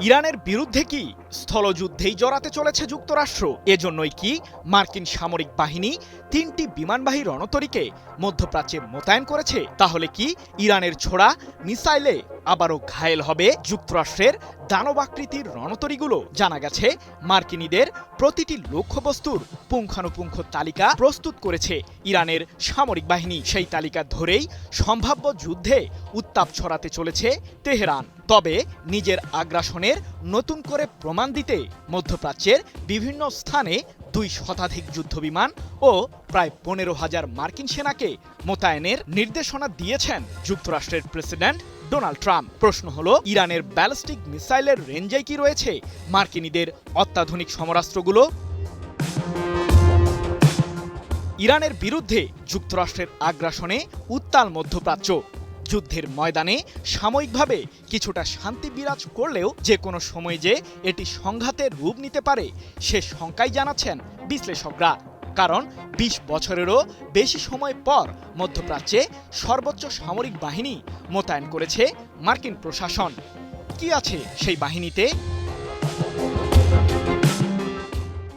ইরানের বিরুদ্ধে কি স্থলযুদ্ধেই জড়াতে চলেছে যুক্তরাষ্ট্র? এজন্যই কি মার্কিন সামরিক বাহিনী ৩টি বিমানবাহী রণতরীকে মধ্যপ্রাচ্যে মোতায়েন করেছে? তাহলে কি ইরানের ছোড়া মিসাইলে আবারও ঘায়েল হবে যুক্তরাষ্ট্রের দানবাকৃতির রণতরীগুলো? জানা গেছে মার্কিনীদের প্রতিটি লক্ষ্যবস্তুর পুঙ্খানুপুঙ্খ তালিকা প্রস্তুত করেছে ইরানের সামরিক বাহিনী। সেই তালিকা ধরেই সম্ভাব্য যুদ্ধে উত্তাপ ছড়াতে চলেছে তেহরান। তবে নিজের আগ্রাসনের নতুন করে প্রমাণ দিতে মধ্যপ্রাচ্যের বিভিন্ন স্থানে ২ শতাধিক যুদ্ধবিমান ও প্রায় ১৫,০০০ মার্কিন সেনাকে মোতায়েনের নির্দেশনা দিয়েছেন যুক্তরাষ্ট্রের প্রেসিডেন্ট ডোনাল্ড ট্রাম্প। প্রশ্ন হলো, ইরানের ব্যালিস্টিক মিসাইলের রেঞ্জে কি রয়েছে মার্কিনীদের অত্যাধুনিক সমরাস্ত্রগুলো? ইরানের বিরুদ্ধে যুক্তরাষ্ট্রের আগ্রাসনে উত্তাল মধ্যপ্রাচ্য। যুদ্ধের ময়দানে সাময়িকভাবে কিছুটা শান্তি বিরাজ করলেও যে কোনো সময় যে এটি সংঘাতের রূপ নিতে পারে সে শঙ্কাই জানাচ্ছেন বিশ্লেষকরা। কারণ ২০ বছরেরও বেশি সময় পর মধ্যপ্রাচ্যে সর্বোচ্চ সামরিক বাহিনী মোতায়েন করেছে মার্কিন প্রশাসন। কি আছে সেই বাহিনীতে?